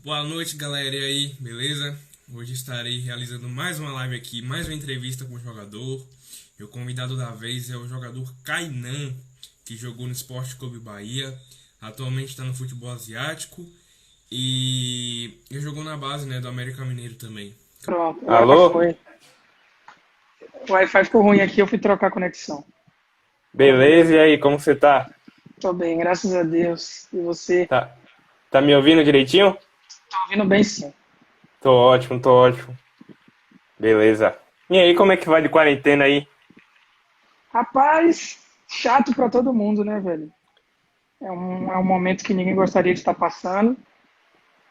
Boa noite, galera. E aí, beleza? Hoje estarei realizando mais uma live aqui, mais uma entrevista com o jogador. E o convidado da vez é o jogador Kainan, que jogou no Sport Clube Bahia, atualmente está no futebol asiático e jogou na base, né, do América Mineiro também. Pronto, agora Alô? foi. O Wi-Fi ficou ruim aqui, eu fui trocar a conexão. Beleza? E aí, como você tá? Tô bem, graças a Deus. E você? Tá, tá me ouvindo direitinho? Tô ouvindo bem sim. Tô ótimo, tô ótimo. Beleza. E aí, como é que vai de quarentena aí? Rapaz, chato pra todo mundo, né, velho? É um momento que ninguém gostaria de estar passando,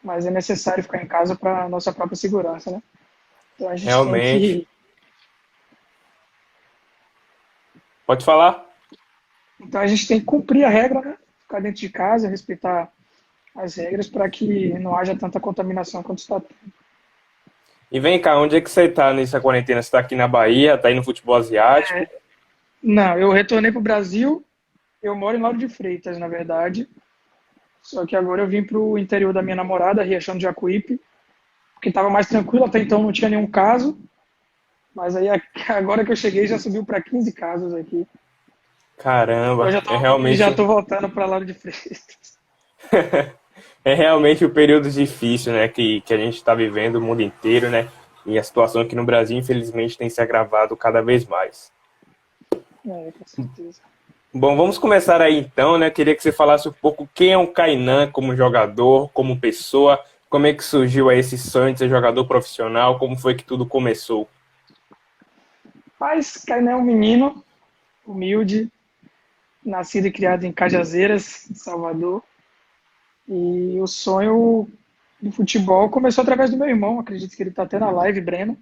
mas é necessário ficar em casa para nossa própria segurança, né? Então a gente tem Realmente. que, Pode falar? então a gente tem que cumprir a regra, né? Ficar dentro de casa, respeitar as regras para que não haja tanta contaminação quanto está. E vem cá, onde é que você tá nessa quarentena? Você tá aqui na Bahia, tá aí no futebol asiático? Não, eu retornei pro Brasil. Eu moro em Lauro de Freitas, na verdade. Só que agora eu vim pro interior da minha namorada, Riachão de Jacuípe, porque estava mais tranquilo, até então não tinha nenhum caso. Mas aí agora que eu cheguei já subiu para 15 casos aqui. Então eu Caramba, já tô, já tô voltando para Lauro de Freitas. é realmente o período difícil, né, que a gente está vivendo o mundo inteiro, né? E a situação aqui no Brasil, infelizmente, tem se agravado cada vez mais. É, com certeza. Bom, vamos começar aí então, né? Queria que você falasse um pouco quem é o Kainan como jogador, como pessoa, como é que surgiu aí esse sonho de ser jogador profissional, como foi que tudo começou. Mas Kainan é um menino humilde, nascido e criado em Cajazeiras, em Salvador. E o sonho do futebol começou através do meu irmão, acredito que ele está até na live, Breno.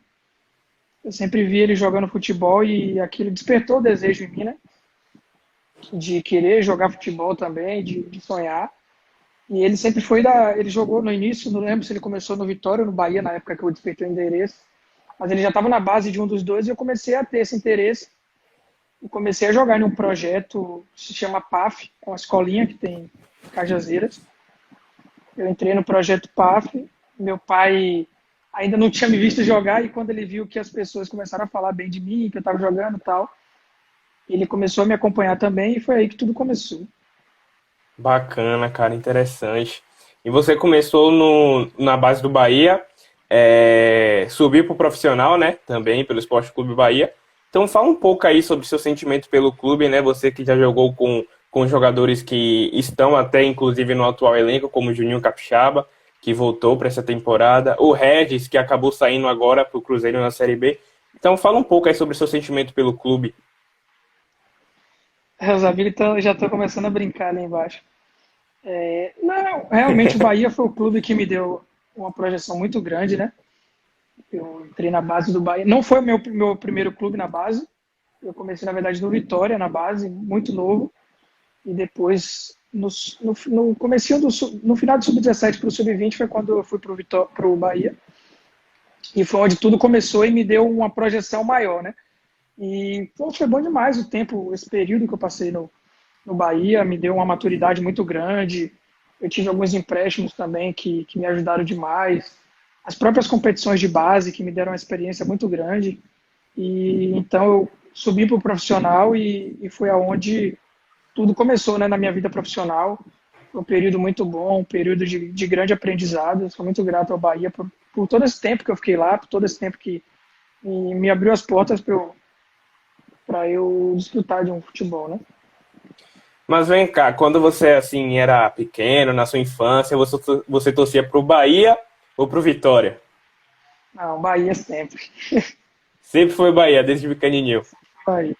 Eu sempre vi ele jogando futebol e aquilo despertou o desejo em mim, né? De querer jogar futebol também, de sonhar. E ele sempre foi da. Ele jogou no início, não lembro se ele começou no Vitória ou no Bahia, na época que eu despertei o endereço. Mas ele já estava na base de um dos dois e eu comecei a ter esse interesse. E comecei a jogar em um projeto que se chama PAF, é uma escolinha que tem em Cajazeiras. Eu entrei no projeto PAF. Meu pai ainda não tinha me visto jogar e quando ele viu que as pessoas começaram a falar bem de mim, que eu estava jogando e tal, ele começou a me acompanhar também e foi aí que tudo começou. Bacana, cara, interessante. E você começou na base do Bahia, subiu para o profissional, né? Também pelo Esporte Clube Bahia. Então fala um pouco aí sobre seu sentimento pelo clube, né? Você que já jogou com jogadores que estão até inclusive no atual elenco, como o Juninho Capixaba, que voltou para essa temporada, o Regis, que acabou saindo agora para o Cruzeiro na Série B. Então fala um pouco aí sobre seu sentimento pelo clube. Os amigos já estão começando a brincar ali embaixo. Não, realmente o Bahia foi o clube que me deu uma projeção muito grande, né? Eu entrei na base do Bahia. Não foi o meu primeiro clube na base. Eu comecei, na verdade, no Vitória, na base, muito novo. E depois, no comecinho no final do Sub-17 para o Sub-20 foi quando eu fui para o Bahia. E foi onde tudo começou e me deu uma projeção maior, né? E pô, foi bom demais o tempo, esse período que eu passei no Bahia, me deu uma maturidade muito grande. Eu tive alguns empréstimos também que me ajudaram demais. As próprias competições de base que me deram uma experiência muito grande. E então eu subi para o profissional e foi aonde tudo começou, né, na minha vida profissional. Foi um período muito bom, um período de grande aprendizado. Eu sou muito grato ao Bahia por todo esse tempo que eu fiquei lá, por todo esse tempo que me abriu as portas para eu desfrutar de um futebol, né? Mas vem cá, quando você assim era pequeno, na sua infância, você torcia pro Bahia ou pro Vitória? Não, Bahia sempre. Sempre foi Bahia, desde pequenininho. Bahia.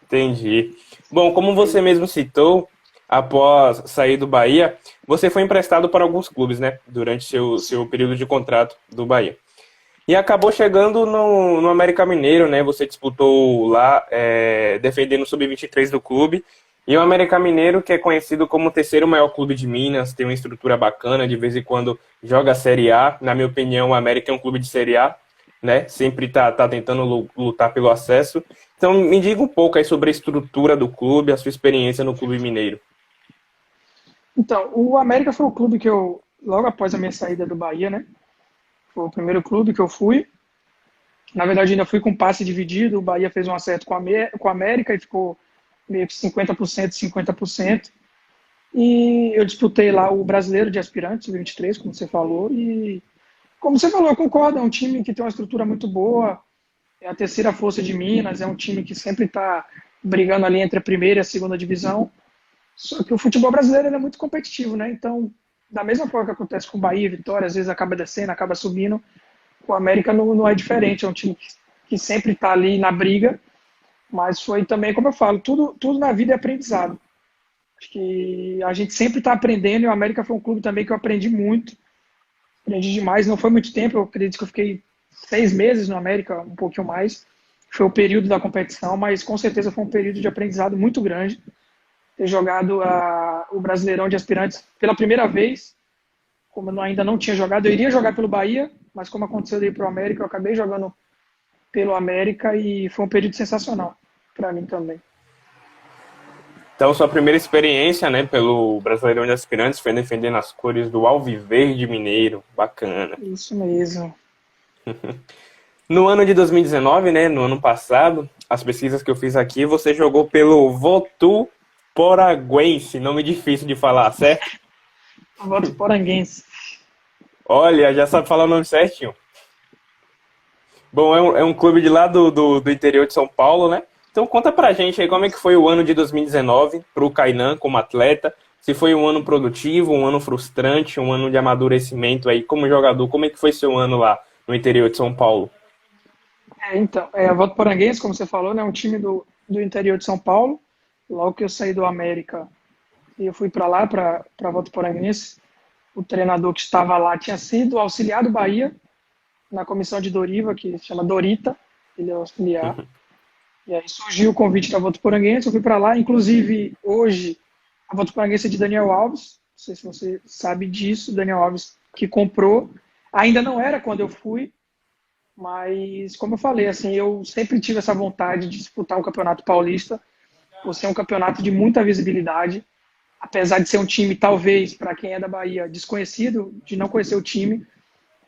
Entendi. Bom, como você mesmo citou, após sair do Bahia, você foi emprestado para alguns clubes, né? Durante seu período de contrato do Bahia. E acabou chegando no América Mineiro, né? Você disputou lá, defendendo o Sub-23 do clube. E o América Mineiro, que é conhecido como o terceiro maior clube de Minas, tem uma estrutura bacana, de vez em quando joga a Série A. Na minha opinião, o América é um clube de Série A, né? Sempre tá tentando lutar pelo acesso. Então, me diga um pouco aí sobre a estrutura do clube, a sua experiência no clube mineiro. Então, o América foi o clube que eu logo após a minha saída do Bahia, né? Foi o primeiro clube que eu fui. Na verdade, ainda fui com passe dividido. O Bahia fez um acerto com a América e ficou meio que 50%, 50%. E eu disputei lá o Brasileiro de Aspirantes, o 23, como você falou. E, como você falou, eu concordo. É um time que tem uma estrutura muito boa. É a terceira força de Minas. É um time que sempre está brigando ali entre a primeira e a segunda divisão. Só que o futebol brasileiro é muito competitivo, né? Então, da mesma forma que acontece com o Bahia, Vitória, às vezes acaba descendo, acaba subindo, o América não é diferente. É um time que sempre está ali na briga, mas foi também, como eu falo, tudo na vida é aprendizado. Acho que a gente sempre está aprendendo e o América foi um clube também que eu aprendi muito, aprendi demais. Não foi muito tempo, eu acredito que eu fiquei 6 meses no América, um pouquinho mais. Foi o período da competição, mas com certeza foi um período de aprendizado muito grande. Ter jogado o Brasileirão de Aspirantes pela primeira vez, como eu ainda não tinha jogado, eu iria jogar pelo Bahia, mas como aconteceu de ir para o América, eu acabei jogando pelo América e foi um período sensacional para mim também. Então, sua primeira experiência, né, pelo Brasileirão de Aspirantes foi defendendo as cores do Alviverde Mineiro. Bacana. Isso mesmo. No ano de 2019, né, no ano passado, as pesquisas que eu fiz aqui, você jogou pelo Votuporanguense, nome difícil de falar, certo? Votuporanguense. Olha, já sabe falar o nome certinho. Bom, é um clube de lá do interior de São Paulo, né? Então conta pra gente aí como é que foi o ano de 2019 pro Kainan como atleta. Se foi um ano produtivo, um ano frustrante, um ano de amadurecimento aí como jogador. Como é que foi seu ano lá no interior de São Paulo? Então, a Votuporanguense, como você falou, né, é um time do interior de São Paulo. Logo que eu saí do América, eu fui para lá, para Votuporanguense. O treinador que estava lá tinha sido auxiliar do Bahia na comissão de Doriva, que se chama Dorita, ele é auxiliar. E aí surgiu o convite da Votuporanguense, eu fui para lá. Inclusive, hoje, a Votuporanguense é de Daniel Alves, não sei se você sabe disso, Daniel Alves que comprou. Ainda não era quando eu fui, mas como eu falei, assim, eu sempre tive essa vontade de disputar o Campeonato Paulista, por ser um campeonato de muita visibilidade, apesar de ser um time, talvez, para quem é da Bahia, desconhecido, de não conhecer o time.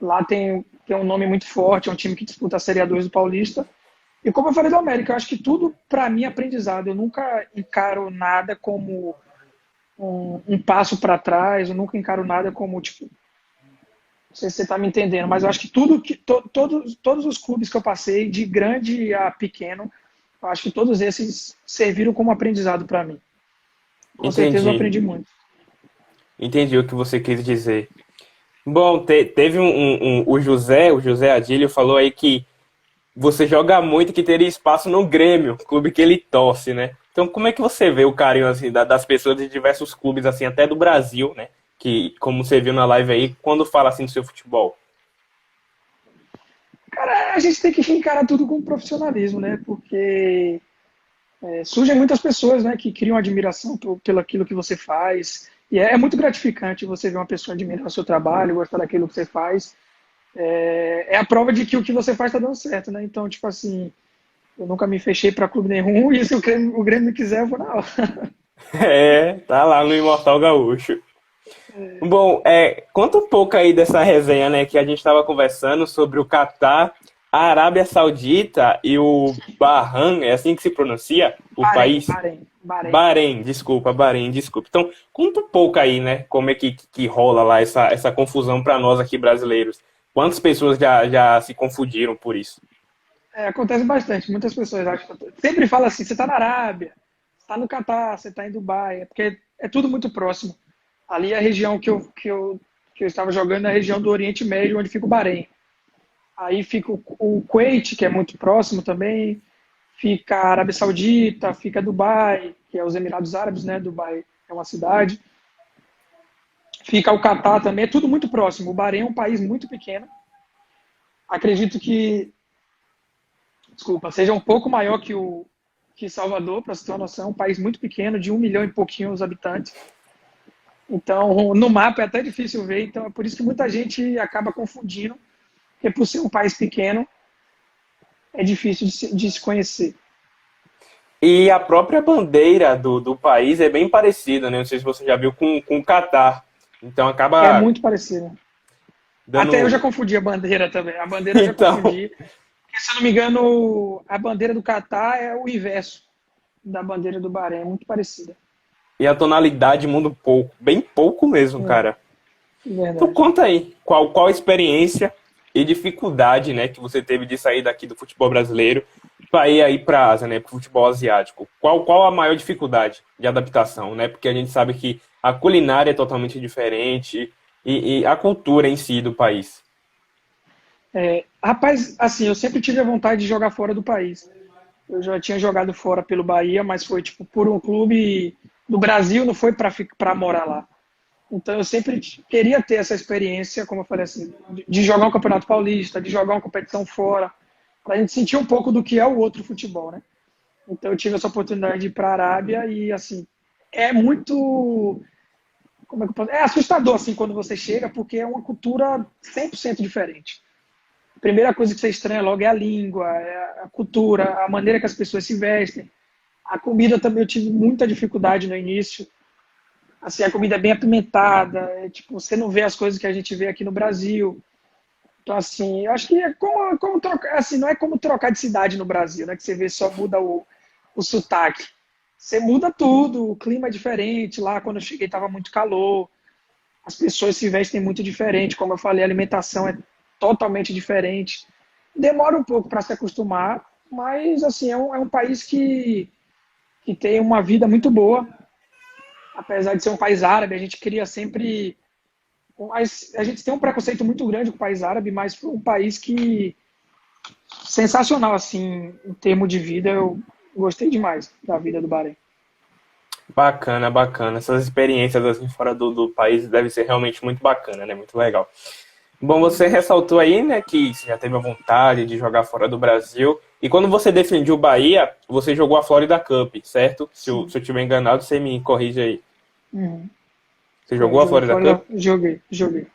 Lá tem um nome muito forte, é um time que disputa a Série A2 do Paulista. E como eu falei do América, eu acho que tudo para mim é aprendizado. Eu nunca encaro nada como um passo para trás, eu nunca encaro nada como, tipo, não sei se você está me entendendo, mas eu acho que todos os clubes que eu passei, de grande a pequeno, eu acho que todos esses serviram como aprendizado para mim. Com certeza eu Entendi. aprendi muito. Entendi o que você quis dizer. Bom, teve o José Adílio falou aí que você joga muito e que teria espaço no Grêmio, clube que ele torce, né? Então, como é que você vê o carinho assim, das pessoas de diversos clubes, assim, até do Brasil, né? Que, como você viu na live aí, quando fala assim do seu futebol? Cara, a gente tem que encarar tudo com profissionalismo, né? Porque surgem muitas pessoas, né, que criam admiração pelo aquilo que você faz. E é muito gratificante você ver uma pessoa admirar o seu trabalho, gostar daquilo que você faz. É a prova de que o que você faz está dando certo, né? Então, tipo assim, eu nunca me fechei para clube nenhum e se o Grêmio me quiser, eu vou na hora. É, tá lá no Imortal Gaúcho. Bom, conta um pouco aí dessa resenha, né, que a gente estava conversando sobre o Catar, a Arábia Saudita e o Bahrein, é assim que se pronuncia? O Bahrein, país? Bahrein, Bahrein. Bahrein, desculpa, Bahrein, desculpa. Então, conta um pouco aí, né, como é que rola lá essa confusão para nós aqui brasileiros. Quantas pessoas já se confundiram por isso? Acontece bastante. Muitas pessoas acham. Sempre fala assim: você está na Arábia, você está no Catar, você está em Dubai, porque é tudo muito próximo. Ali é a região que eu estava jogando, é a região do Oriente Médio, onde fica o Bahrein. Aí fica o Kuwait, que é muito próximo também, fica a Arábia Saudita, fica Dubai, que é os Emirados Árabes, né? Dubai é uma cidade. Fica o Catar também, é tudo muito próximo. O Bahrein é um país muito pequeno. Acredito que, desculpa, seja um pouco maior que Salvador, para você ter uma noção, um país muito pequeno, de 1 milhão e pouquinho os habitantes. Então, no mapa é até difícil ver, então é por isso que muita gente acaba confundindo, porque por ser um país pequeno, é difícil de se conhecer. E a própria bandeira do país é bem parecida, né? Não sei se você já viu com o Catar. Então É acaba muito parecido. Até eu dando. já confundi a bandeira também. A bandeira eu já Então, confundi. Porque, se eu não me engano, a bandeira do Catar é o inverso da bandeira do Bahrein. É muito parecida. e a tonalidade muda um pouco, bem pouco mesmo, É, cara. Tu verdade. conta aí, qual a experiência e dificuldade, né, que você teve de sair daqui do futebol brasileiro para ir aí para a Ásia, né, para o futebol asiático? Qual a maior dificuldade de adaptação, né? Porque a gente sabe que a culinária é totalmente diferente e a cultura em si do país. Rapaz, assim, eu sempre tive a vontade de jogar fora do país. Eu já tinha jogado fora pelo Bahia, mas foi tipo por um clube do Brasil, não foi para morar lá. Então eu sempre queria ter essa experiência, como eu falei assim, de jogar um Campeonato Paulista, de jogar uma competição fora, para a gente sentir um pouco do que é o outro futebol, né? Então eu tive essa oportunidade de ir para a Arábia e assim é muito, como é que eu posso, é assustador assim quando você chega, porque é uma cultura 100% diferente. A primeira coisa que você estranha logo é a língua, é a cultura, a maneira que as pessoas se vestem. A comida também eu tive muita dificuldade no início. Assim, a comida é bem apimentada, tipo, você não vê as coisas que a gente vê aqui no Brasil. Então, assim, eu acho que é como trocar, assim, não é como trocar de cidade no Brasil, né? Que você vê só muda o sotaque. Você muda tudo, o clima é diferente. Lá, quando eu cheguei, estava muito calor. As pessoas se vestem muito diferente. Como eu falei, a alimentação é totalmente diferente. Demora um pouco para se acostumar, mas, assim, é um país que tem uma vida muito boa. Apesar de ser um país árabe, a gente cria sempre. A gente tem um preconceito muito grande com o país árabe, mas foi um país que sensacional, assim, em termos de vida. Eu gostei demais da vida do Bahrein. Bacana, bacana. Essas experiências assim fora do país deve ser realmente muito bacana, né? Muito legal. Bom, você ressaltou aí, né, que você já teve a vontade de jogar fora do Brasil. E quando você defendia o Bahia, você jogou a Florida Cup, certo? Sim. Se eu tiver enganado, você me corrige aí. Uhum. Você É, jogou a joguei Florida Florida, Cup? joguei.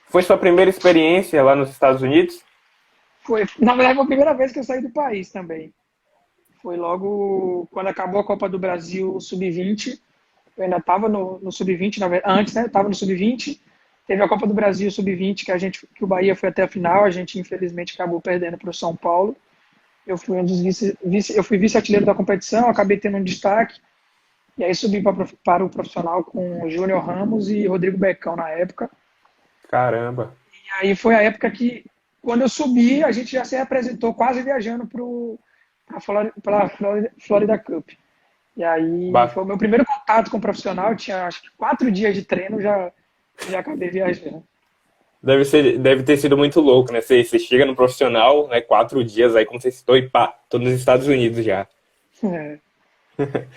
Foi sua primeira experiência lá nos Estados Unidos? Foi, na verdade, foi a primeira vez que eu saí do país também. Foi logo quando acabou a Copa do Brasil Sub-20. Eu ainda estava no Sub-20, antes, né? Estava no Sub-20. Teve a Copa do Brasil Sub-20 que o Bahia foi até a final. A gente infelizmente acabou perdendo para o São Paulo. Eu fui um dos eu fui vice-artilheiro da competição, acabei tendo um destaque. E aí subi para o profissional com o Júnior Ramos e Rodrigo Becão na época. Caramba. E aí foi a época que, quando eu subi, a gente já se apresentou quase viajando para a Florida Cup. E aí Ba- foi o meu primeiro contato com o profissional. Eu tinha acho que 4 dias de treino, já acabei viajando. Deve ter sido muito louco, né? Você chega no profissional, né? 4 dias, aí como você citou, e pá, tô nos Estados Unidos já. É,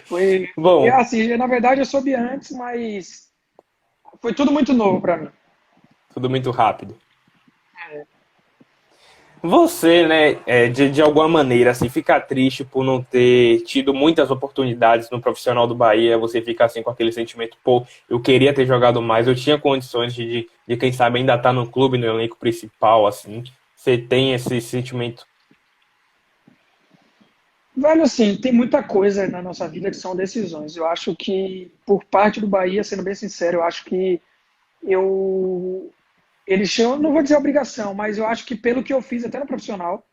foi Bom, assim, na verdade eu soube antes, mas foi tudo muito novo para mim. tudo muito rápido. Você, né, de alguma maneira, assim, fica triste por não ter tido muitas oportunidades no profissional do Bahia, você fica assim com aquele sentimento, pô, eu queria ter jogado mais, eu tinha condições de quem sabe, ainda estar no clube, no elenco principal, assim. Você tem esse sentimento. Velho, assim, tem muita coisa na nossa vida que são decisões. Eu acho que, por parte do Bahia, sendo bem sincero, eu acho que eu. Eles chamam, não vou dizer obrigação, mas eu acho que pelo que eu fiz até no profissional,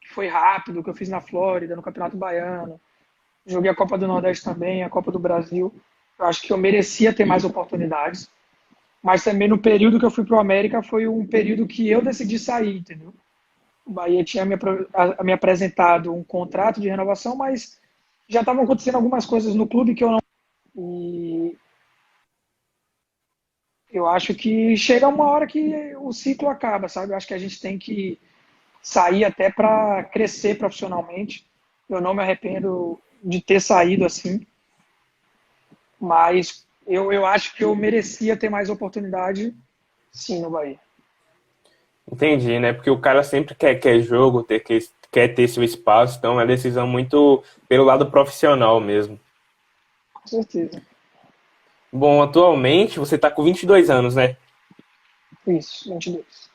que foi rápido, que eu fiz na Flórida, no Campeonato Baiano, joguei a Copa do Nordeste também, a Copa do Brasil, eu acho que eu merecia ter mais oportunidades. Mas também no período que eu fui para o América foi um período que eu decidi sair, entendeu? O Bahia tinha me apresentado um contrato de renovação, mas já estavam acontecendo algumas coisas no clube que eu não. E eu acho que chega uma hora que o ciclo acaba, sabe? Eu acho que a gente tem que sair até para crescer profissionalmente. Eu não me arrependo de ter saído assim, mas eu acho que eu merecia ter mais oportunidade, sim, no Bahia. Entendi, né? Porque o cara sempre quer jogo, quer ter seu espaço, então é uma decisão muito pelo lado profissional mesmo. Com certeza. Bom, atualmente você tá com 22 anos, né? Isso, 22.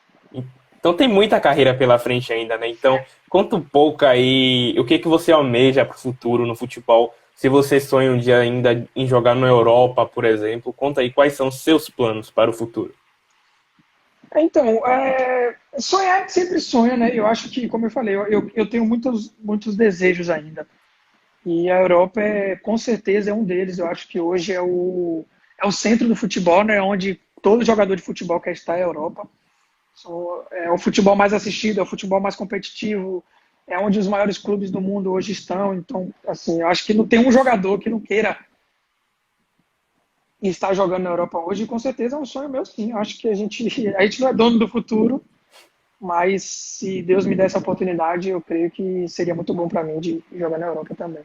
Então tem muita carreira pela frente ainda, né? Então conta um pouco aí o que que você almeja para o futuro no futebol, Se você sonha um dia ainda em jogar na Europa, por exemplo, conta aí quais são os seus planos para o futuro. Então, sonhar a gente sempre sonha, né? Eu acho que, como eu falei, eu tenho muitos desejos ainda. E a Europa com certeza é um deles. Eu acho que hoje é o centro do futebol, né? Onde todo jogador de futebol quer estar é a Europa. É o futebol mais assistido, é o futebol mais competitivo, é onde os maiores clubes do mundo hoje estão. Então, assim, eu acho que não tem um jogador que não queira estar jogando na Europa hoje. E com certeza é um sonho meu, sim. Eu acho que a gente não é dono do futuro, mas se Deus me der essa oportunidade, eu creio que seria muito bom para mim de jogar na Europa também.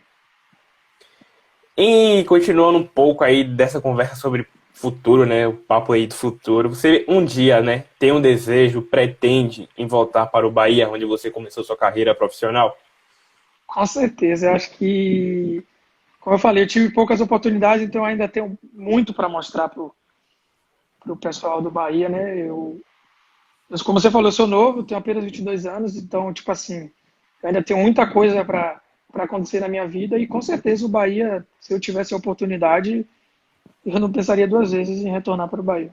E continuando um pouco aí dessa conversa sobre futuro, né? O papo aí do futuro. Você um dia, né, tem um desejo, pretende em voltar para o Bahia, onde você começou sua carreira profissional? Com certeza, eu acho que, como eu falei, eu tive poucas oportunidades, então ainda tenho muito para mostrar para o pessoal do Bahia, né? Como você falou, eu sou novo, tenho apenas 22 anos, então, tipo assim, eu ainda tenho muita coisa para acontecer na minha vida e com certeza o Bahia, se eu tivesse a oportunidade, eu não pensaria duas vezes em retornar para o Bahia.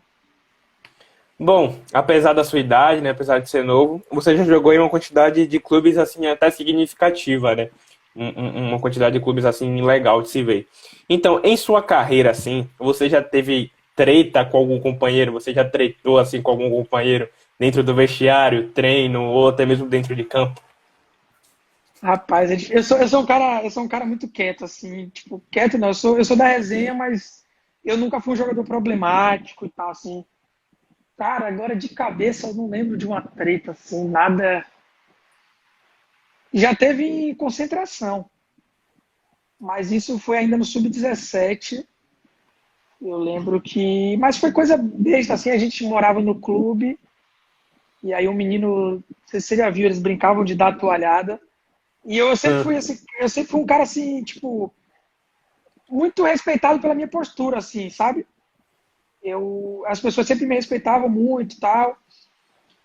Bom, apesar da sua idade, né, apesar de ser novo, você já jogou em uma quantidade de clubes assim até significativa, né? Uma quantidade de clubes assim legal de se ver. Então, em sua carreira assim, você já teve treta com algum companheiro? Você já tretou assim com algum companheiro dentro do vestiário, treino ou até mesmo dentro de campo? Rapaz, eu sou um cara muito quieto, assim, tipo, quieto não, eu sou da resenha, mas eu nunca fui um jogador problemático e tal, assim. Cara, agora de cabeça eu não lembro de uma treta, assim, nada. Já teve em concentração, mas isso foi ainda no sub-17. Eu lembro que. Mas foi coisa besta, assim, a gente morava no clube, e aí um menino, não sei se você já viu, eles brincavam de dar toalhada. E eu sempre fui Hum. assim, eu sempre fui um cara assim, tipo, muito respeitado pela minha postura, assim, sabe? As pessoas sempre me respeitavam muito e tal.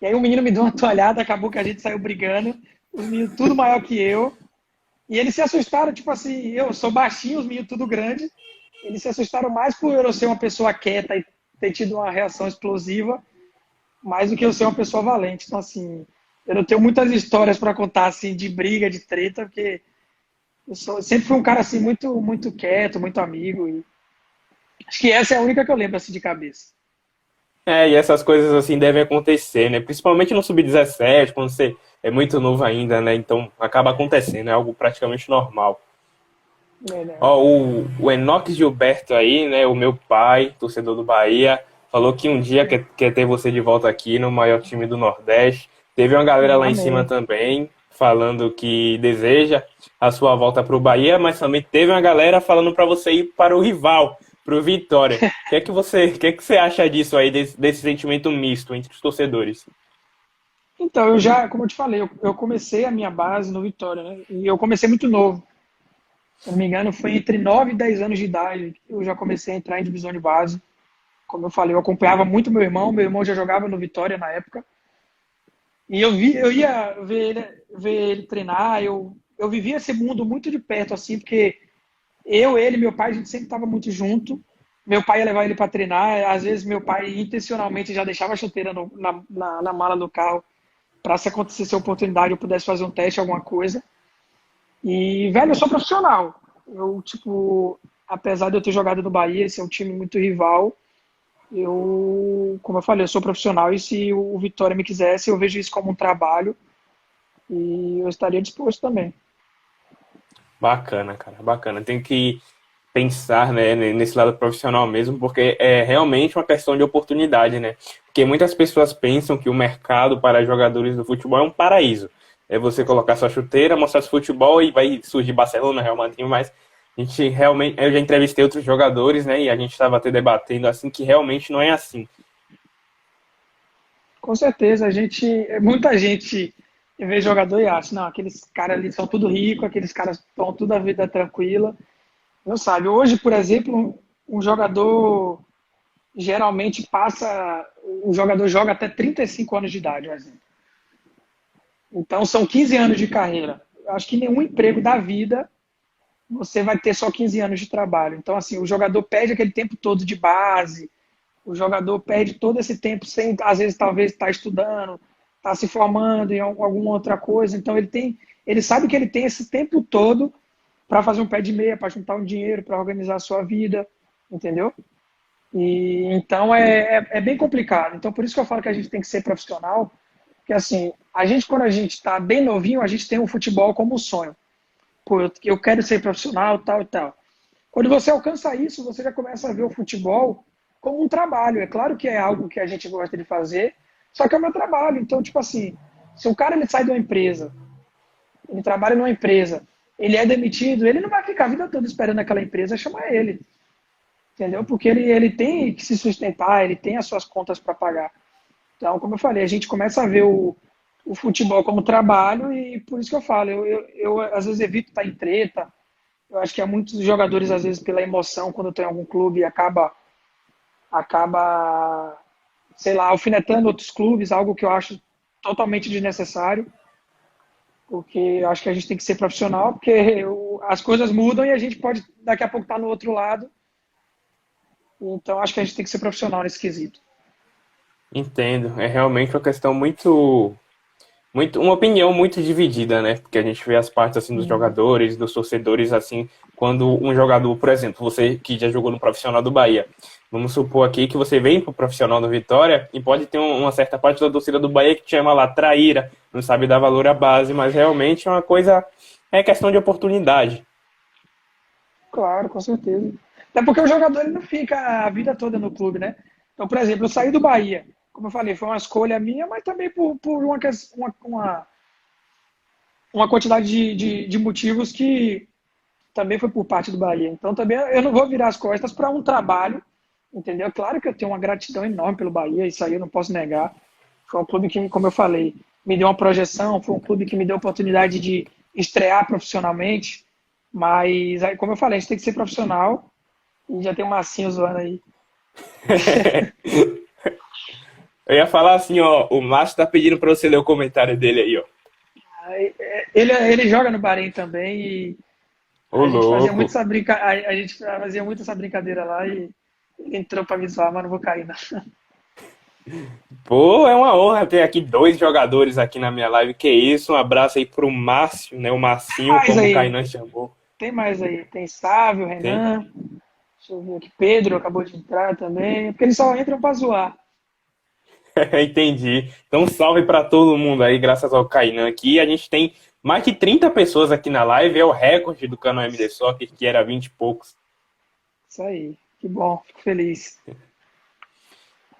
E aí o menino me deu uma toalhada, acabou que a gente saiu brigando. Os meninos tudo maior que eu. E eles se assustaram, tipo assim, eu sou baixinho, os meninos tudo grande. Eles se assustaram mais por eu ser uma pessoa quieta e ter tido uma reação explosiva, mais do que eu ser uma pessoa valente. Então, assim, eu não tenho muitas histórias para contar, assim, de briga, de treta, porque sempre fui um cara, assim, muito, muito quieto, muito amigo. E acho que essa é a única que eu lembro, assim, de cabeça. É, e essas coisas assim devem acontecer, né? Principalmente no sub-17, quando você é muito novo ainda, né? Então acaba acontecendo, é algo praticamente normal. É, né? Ó, o Enoque Gilberto aí, né? O meu pai, torcedor do Bahia, falou que um dia quer ter você de volta aqui no maior time do Nordeste. Teve uma galera lá em cima Amém. também, falando que deseja a sua volta para o Bahia, mas também teve uma galera falando para você ir para o rival, para o Vitória. O que é que você acha disso aí, desse sentimento misto entre os torcedores? Então, como eu te falei, eu comecei a minha base no Vitória, né? E eu comecei muito novo. Se eu não me engano, foi entre 9 e 10 anos de idade. Eu já comecei a entrar em divisão de base. Como eu falei, eu acompanhava muito meu irmão já jogava no Vitória na época. E eu ia ver ele treinar, eu vivia esse mundo muito de perto, assim, porque ele, meu pai, a gente sempre estava muito junto. Meu pai ia levar ele para treinar, às vezes meu pai intencionalmente já deixava a chuteira na mala do carro para se acontecesse a oportunidade eu pudesse fazer um teste, alguma coisa. E, velho, eu sou profissional. Eu, tipo, apesar de eu ter jogado no Bahia, esse é um time muito rival, como eu falei, eu sou profissional e se o Vitória me quisesse, eu vejo isso como um trabalho e eu estaria disposto também. Bacana, cara, bacana. Tem que pensar, né, nesse lado profissional mesmo, porque é realmente uma questão de oportunidade, né? Porque muitas pessoas pensam que o mercado para jogadores do futebol é um paraíso. É você colocar sua chuteira, mostrar seu futebol e vai surgir Barcelona, Real Madrid, mas a gente realmente, eu já entrevistei outros jogadores, né, e a gente estava até debatendo assim que realmente não é assim. Com certeza, muita gente vê jogador e acha, não, aqueles caras ali são tudo rico, aqueles caras estão tudo a vida tranquila. Não sabe, hoje, por exemplo, um jogador geralmente o jogador joga até 35 anos de idade, por exemplo. Então são 15 anos de carreira. Eu acho que nenhum emprego da vida você vai ter só 15 anos de trabalho. Então, assim, o jogador perde aquele tempo todo de base, o jogador perde todo esse tempo sem, às vezes, talvez estar estudando, estar se formando em alguma outra coisa. Então, ele sabe que ele tem esse tempo todo para fazer um pé de meia, para juntar um dinheiro, para organizar a sua vida, entendeu? E então é bem complicado. Então, por isso que eu falo que a gente tem que ser profissional, porque assim, a gente, quando a gente está bem novinho, a gente tem o futebol como um sonho. Pô, eu quero ser profissional, tal e tal. Quando você alcança isso, você já começa a ver o futebol como um trabalho. É claro que é algo que a gente gosta de fazer, só que é o meu trabalho. Então, tipo assim, se o cara ele sai de uma empresa, ele trabalha numa empresa, ele é demitido, ele não vai ficar a vida toda esperando aquela empresa chamar ele, entendeu? Porque ele tem que se sustentar, ele tem as suas contas para pagar. Então, como eu falei, a gente começa a ver o futebol como trabalho e por isso que eu falo, eu às vezes evito estar em treta. Eu acho que há muitos jogadores, às vezes, pela emoção, quando tem algum clube, acaba, sei lá, alfinetando outros clubes, algo que eu acho totalmente desnecessário, porque eu acho que a gente tem que ser profissional, porque as coisas mudam e a gente pode, daqui a pouco, estar no outro lado. Então, acho que a gente tem que ser profissional nesse quesito. Entendo. É realmente uma questão muito, uma opinião muito dividida, né? Porque a gente vê as partes assim dos jogadores, dos torcedores, assim, quando um jogador, por exemplo, você que já jogou no profissional do Bahia, vamos supor aqui que você vem pro profissional do Vitória e pode ter uma certa parte da torcida do Bahia que te chama lá traíra, não sabe dar valor à base, mas realmente é uma coisa, é questão de oportunidade. Claro, com certeza. Até porque o jogador ele não fica a vida toda no clube, né? Então, por exemplo, eu saí do Bahia. Como eu falei, foi uma escolha minha, mas também por uma quantidade de motivos que também foi por parte do Bahia. Então, também eu não vou virar as costas para um trabalho, entendeu? Claro que eu tenho uma gratidão enorme pelo Bahia, isso aí eu não posso negar. Foi um clube que, como eu falei, me deu uma projeção, foi um clube que me deu a oportunidade de estrear profissionalmente. Mas, aí, como eu falei, a gente tem que ser profissional. E já tem um massinho zoando aí. Eu ia falar assim, ó, o Márcio tá pedindo pra você ler o comentário dele aí, ó. Ele joga no Bahrein também e Ô, louco. a gente fazia muito essa brincadeira lá e ele entrou pra me zoar, mas não vou cair, não. Pô, é uma honra ter aqui dois jogadores aqui na minha live. Que isso, um abraço aí pro Márcio, né? O Tem Marcinho, mais como o aí. Kainan chamou. Tem mais aí. Tem Sávio, Tem? Renan. Deixa eu ver aqui. Pedro acabou de entrar também. Porque eles só entram pra zoar. Entendi. Então, salve pra todo mundo aí, graças ao Kainan aqui. A gente tem mais de 30 pessoas aqui na live, é o recorde do canal MD Soccer, que era 20 e poucos. Isso aí. Que bom. Fico feliz.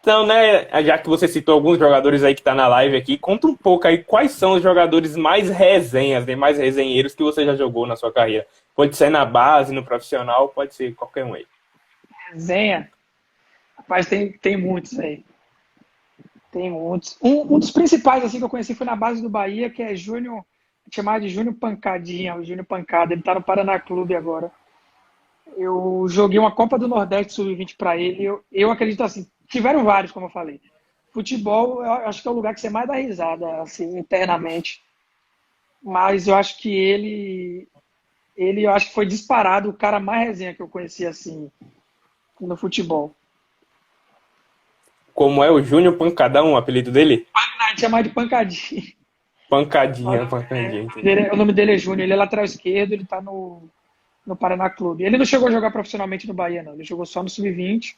Então, né, já que você citou alguns jogadores aí que tá na live aqui, conta um pouco aí quais são os jogadores mais resenhas, né, mais resenheiros que você já jogou na sua carreira. Pode ser na base, no profissional, pode ser qualquer um aí. Resenha. Rapaz, tem muitos aí. Tem muitos. Um dos principais assim que eu conheci foi na base do Bahia, que é Júnior, chamado de Júnior Pancadinha, o Júnior Pancada. Ele está no Paraná Clube agora. Eu joguei uma Copa do Nordeste Sub-20 para ele. Eu acredito assim, tiveram vários, como eu falei. Futebol, eu acho que é o lugar que você mais dá risada, assim, internamente. Mas eu acho que eu acho que foi disparado o cara mais resenha que eu conheci, assim, no futebol. Como é o Júnior Pancadão, o apelido dele? A gente chama de Pancadinha. Pancadinha, pancadinha, entendi. O nome dele é Júnior, ele é lateral esquerdo, ele tá no Paraná Clube. Ele não chegou a jogar profissionalmente no Bahia, não. Ele jogou só no Sub-20.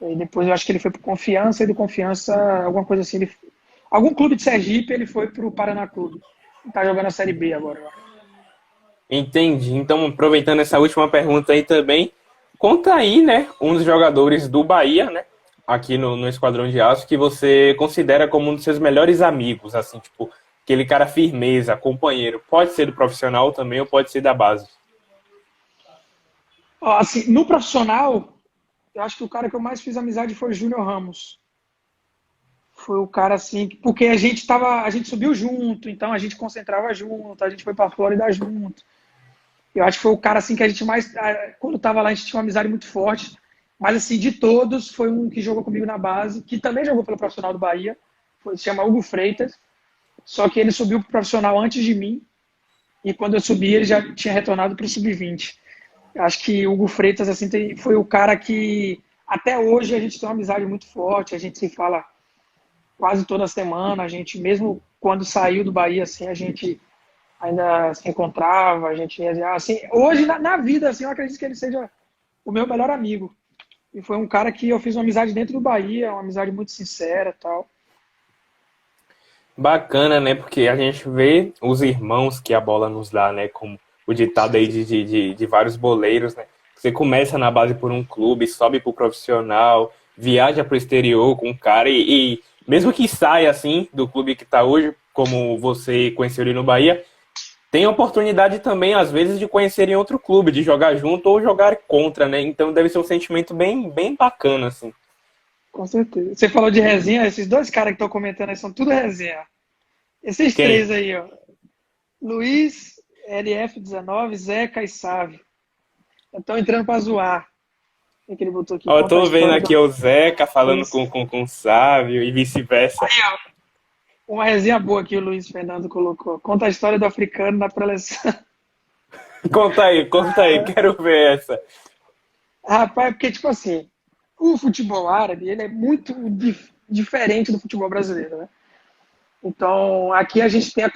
E depois eu acho que ele foi pro Confiança, e do Confiança, alguma coisa assim. Algum clube de Sergipe, ele foi pro Paraná Clube. Tá jogando a Série B agora. Entendi. Então, aproveitando essa última pergunta aí também, conta aí, né, um dos jogadores do Bahia, né, aqui no Esquadrão de Aço, que você considera como um dos seus melhores amigos, assim, tipo, aquele cara firmeza, companheiro. Pode ser do profissional também ou pode ser da base. Ó, assim, no profissional, eu acho que o cara que eu mais fiz amizade foi o Júnior Ramos. Foi o cara assim, porque a gente subiu junto, então a gente concentrava junto, a gente foi pra Flórida junto. Eu acho que foi o cara assim que a gente mais. Quando tava lá, a gente tinha uma amizade muito forte. Mas assim, de todos, foi um que jogou comigo na base, que também jogou pelo profissional do Bahia. Se chama Hugo Freitas. Só que ele subiu pro profissional antes de mim. e quando eu subi ele já tinha retornado para o sub-20. Acho que o Hugo Freitas assim, foi o cara que até hoje a gente tem uma amizade muito forte, a gente se fala quase toda semana, a gente mesmo quando saiu do Bahia assim, a gente ainda se encontrava, a gente ia assim, hoje na vida assim, eu acredito que ele seja o meu melhor amigo. E foi um cara que eu fiz uma amizade dentro do Bahia, uma amizade muito sincera, tal. Bacana, né? Porque a gente vê os irmãos que a bola nos dá, né? Como o ditado aí de vários boleiros, né? Você começa na base por um clube, sobe pro profissional, viaja pro exterior com um cara e mesmo que saia assim do clube que tá hoje, como você conheceu ele no Bahia, tem a oportunidade também, às vezes, de conhecer em outro clube, de jogar junto ou jogar contra, né? Então deve ser um sentimento bem bacana, assim. Com certeza. Você falou de resenha, esses dois caras que estão comentando aí são tudo resenha. Esses Quem? três aí, ó. Luiz, LF19, Zeca e Sávio. Estão entrando pra zoar. O que ele botou aqui? Ó, eu Conta a tô vendo história do. aqui o Zeca falando Isso. com o Sávio e vice-versa. Aí, ó. Uma resenha boa que o Luiz Fernando colocou. Conta a história do africano na preleção. Conta aí, quero ver essa. Rapaz, porque, tipo assim, o futebol árabe, ele é muito diferente do futebol brasileiro, né? Então, aqui a gente tem a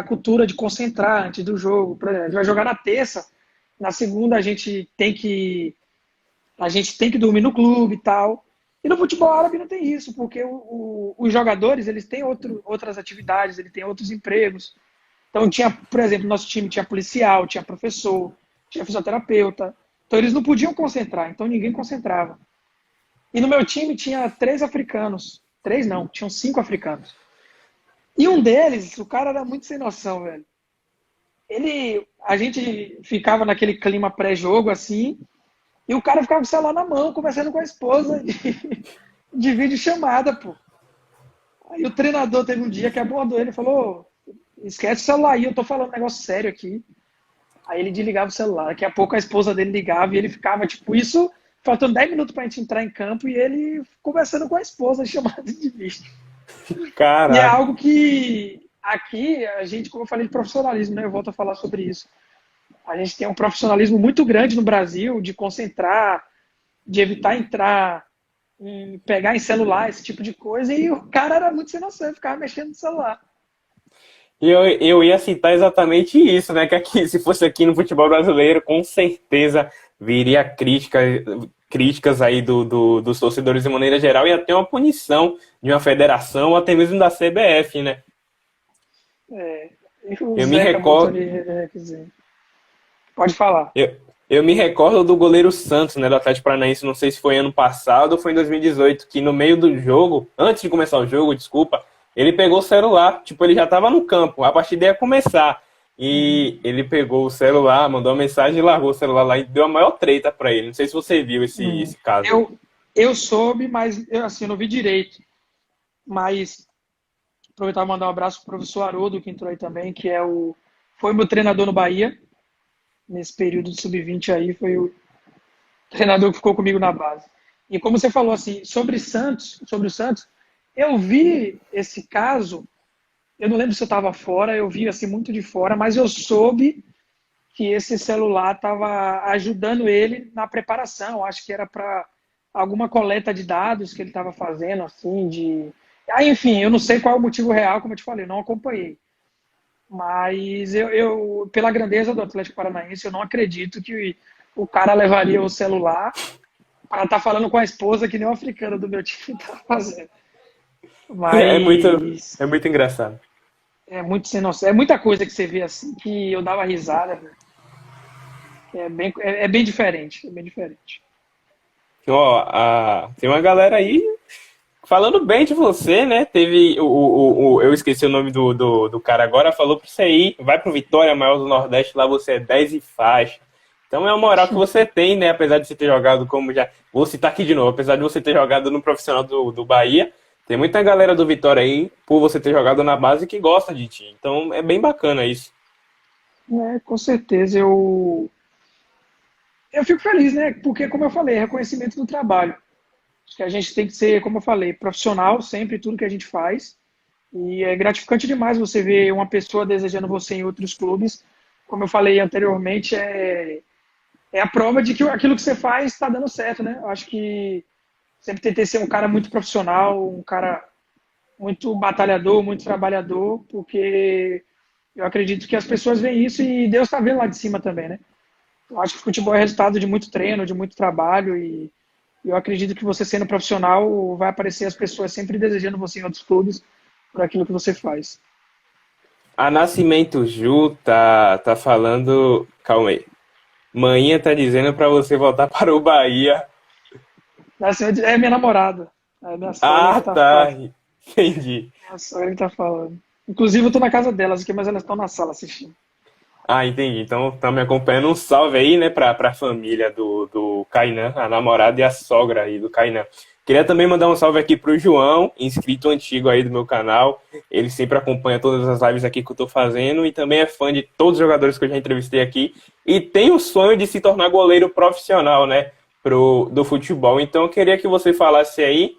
cultura de concentrar antes do jogo. Por exemplo, a gente vai jogar na terça, na segunda a gente tem que dormir no clube e tal. E no futebol árabe não tem isso, porque os jogadores eles têm outras atividades, eles têm outros empregos. Então tinha, por exemplo, nosso time tinha policial, tinha professor, tinha fisioterapeuta. Então eles não podiam concentrar, então ninguém concentrava. E no meu time tinha 3 africanos. 3 não, tinham 5 africanos. E um deles, o cara era muito sem noção, velho. A gente ficava naquele clima pré-jogo assim, e o cara ficava com o celular na mão, conversando com a esposa de vídeo chamada, pô. Aí o treinador teve um dia que abordou ele e falou: esquece o celular aí, eu tô falando um negócio sério aqui. Aí ele desligava o celular. Daqui a pouco a esposa dele ligava e ele ficava, tipo, isso, faltando 10 minutos pra gente entrar em campo e ele conversando com a esposa, chamada de vídeo. E é Caraca. algo que aqui a gente, como eu falei de profissionalismo, né? Eu volto a falar sobre isso. A gente tem um profissionalismo muito grande no Brasil de concentrar, de evitar entrar, pegar em celular, esse tipo de coisa, e o cara era muito sem noção, ficava mexendo no celular. E eu ia citar exatamente isso, né? Que aqui, se fosse aqui no futebol brasileiro, com certeza viria críticas aí dos torcedores de maneira geral e até uma punição de uma federação ou até mesmo da CBF, né? É, e o Eu me Zeca botou recordo, ali requisito. Pode falar. eu me recordo do goleiro Santos, né, do Atlético Paranaense, não sei se foi ano passado ou foi em 2018, que no meio do jogo, antes de começar o jogo, desculpa, ele pegou o celular, tipo, ele já tava no campo, a partida ia começar. E ele pegou o celular, mandou uma mensagem e largou o celular lá e deu a maior treta pra ele. Não sei se você viu esse caso aí. Eu soube, mas eu, assim, não vi direito. Mas aproveitar e mandar um abraço pro professor Haroldo, que entrou aí também, que foi meu treinador no Bahia, nesse período de sub-20 aí, foi o treinador que ficou comigo na base. E como você falou assim, sobre o Santos, eu vi esse caso, eu não lembro se eu estava fora, eu vi assim muito de fora, mas eu soube que esse celular estava ajudando ele na preparação. Acho que era para alguma coleta de dados que ele estava fazendo, assim, de. Aí, enfim, eu não sei qual é o motivo real, como eu te falei, não acompanhei. Mas pela grandeza do Atlético Paranaense, eu não acredito que o cara levaria o celular para estar falando com a esposa que nem o africano do meu time está fazendo. É muito, Mas é muito engraçado. é muito sem noção. É muita coisa que você vê assim que eu dava risada. É bem diferente. É bem diferente. Ó, tem uma galera aí falando bem de você, né? Teve eu esqueci o nome do cara agora, falou pra você ir, vai pro Vitória, maior do Nordeste, lá você é 10 e faixa. Então é uma moral que você tem, né? Apesar de você ter jogado como já. Vou citar aqui de novo, apesar de você ter jogado no profissional do Bahia, tem muita galera do Vitória aí, por você ter jogado na base, que gosta de ti. Então é bem bacana isso. Com certeza. Eu fico feliz, né? Porque, como eu falei, é reconhecimento do trabalho. Acho que a gente tem que ser, como eu falei, profissional sempre em tudo que a gente faz. E é gratificante demais você ver uma pessoa desejando você em outros clubes. Como eu falei anteriormente, é a prova de que aquilo que você faz está dando certo, né? Eu acho que sempre tentei ser um cara muito profissional, um cara muito batalhador, muito trabalhador, porque eu acredito que as pessoas veem isso e Deus está vendo lá de cima também, né? Eu acho que o futebol é resultado de muito treino, de muito trabalho e eu acredito que você sendo profissional vai aparecer as pessoas sempre desejando você em outros clubes por aquilo que você faz. A Nascimento Ju tá falando. Calma aí. Manhã tá dizendo pra você voltar para o Bahia. Assim, é minha namorada, é minha sogra Ah, que tá tá. falando. Entendi. Minha sogra que tá falando. Inclusive, eu tô na casa delas aqui, mas elas estão na sala assistindo. Ah, entendi. Então, estão me acompanhando. Um salve aí, né, pra família do Kainan, a namorada e a sogra aí do Kainan. Queria também mandar um salve aqui pro João, inscrito antigo aí do meu canal. Ele sempre acompanha todas as lives aqui que eu tô fazendo e também é fã de todos os jogadores que eu já entrevistei aqui. E tem o sonho de se tornar goleiro profissional, né, do futebol. Então, eu queria que você falasse aí,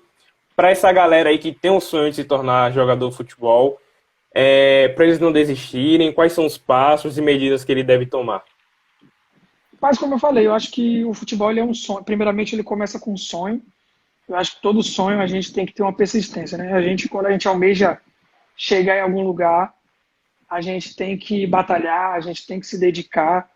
pra essa galera aí que tem o sonho de se tornar jogador de futebol, para eles não desistirem, quais são os passos e medidas que ele deve tomar? Mas, como eu falei, eu acho que o futebol ele é um sonho. Primeiramente, ele começa com um sonho. Eu acho que todo sonho a gente tem que ter uma persistência, né? A gente, quando a gente almeja chegar em algum lugar, a gente tem que batalhar, a gente tem que se dedicar.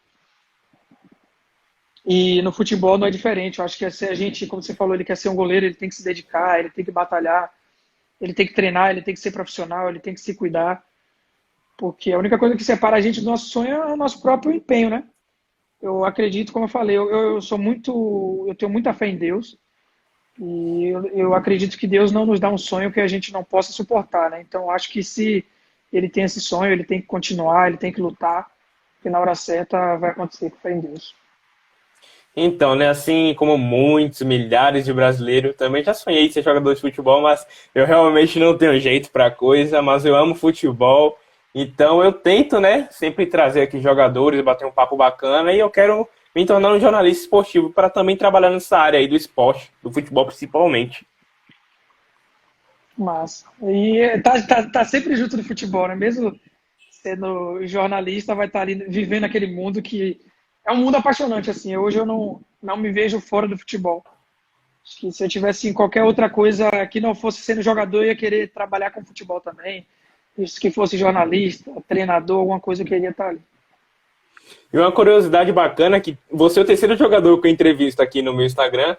E no futebol não é diferente. Eu acho que se a gente, como você falou, ele quer ser um goleiro, ele tem que se dedicar, ele tem que batalhar, ele tem que treinar, ele tem que ser profissional, ele tem que se cuidar. Porque a única coisa que separa a gente do nosso sonho é o nosso próprio empenho, né? Eu acredito, como eu falei, eu sou muito, eu tenho muita fé em Deus e eu acredito que Deus não nos dá um sonho que a gente não possa suportar, né? Então, eu acho que se ele tem esse sonho, ele tem que continuar, ele tem que lutar, porque na hora certa vai acontecer com fé em Deus. Então, né, assim como muitos, milhares de brasileiros, também já sonhei em ser jogador de futebol, mas eu realmente não tenho jeito pra coisa, mas eu amo futebol, então eu tento, né, sempre trazer aqui jogadores, bater um papo bacana, e eu quero me tornar um jornalista esportivo para também trabalhar nessa área aí do esporte, do futebol principalmente. Mas, e tá sempre junto do futebol, né? Mesmo sendo jornalista, vai estar ali vivendo aquele mundo que é um mundo apaixonante, assim. Hoje eu não me vejo fora do futebol. Acho que se eu tivesse em qualquer outra coisa que não fosse sendo jogador, eu ia querer trabalhar com futebol também. Isso que fosse jornalista, treinador, alguma coisa eu queria estar ali. E uma curiosidade bacana é que você é o terceiro jogador que eu entrevisto aqui no meu Instagram,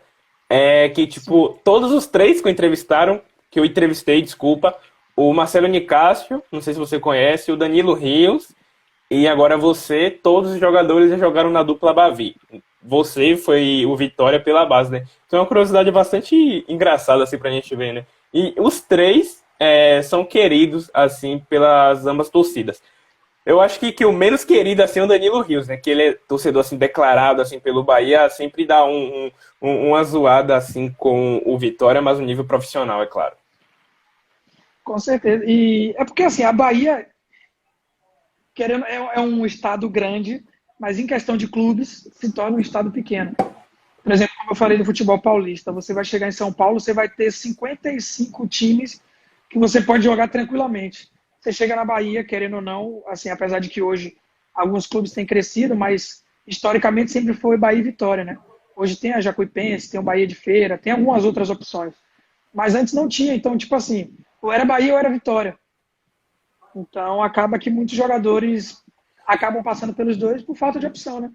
é que, Sim. tipo, todos os três que eu entrevistei, desculpa, o Marcelo Nicásio, não sei se você conhece, o Danilo Rios, e agora você, todos os jogadores já jogaram na dupla Bavi. Você foi o Vitória pela base, né? Então é uma curiosidade bastante engraçada, assim, pra gente ver, né? E os três são queridos, assim, pelas ambas torcidas. Eu acho que o menos querido assim é o Danilo Rios, né? Que ele é torcedor assim declarado assim pelo Bahia, sempre dá uma zoada assim com o Vitória, mas no nível profissional, é claro. Com certeza. E é porque assim, a Bahia querendo, é um estado grande, mas em questão de clubes se torna um estado pequeno. Por exemplo, como eu falei do futebol paulista, você vai chegar em São Paulo, você vai ter 55 times que você pode jogar tranquilamente. Você chega na Bahia, querendo ou não, assim, apesar de que hoje alguns clubes têm crescido, mas historicamente sempre foi Bahia e Vitória, né? Hoje tem a Jacuipense, tem o Bahia de Feira, tem algumas outras opções. Mas antes não tinha, então, tipo assim, ou era Bahia ou era Vitória. Então acaba que muitos jogadores acabam passando pelos dois por falta de opção, né?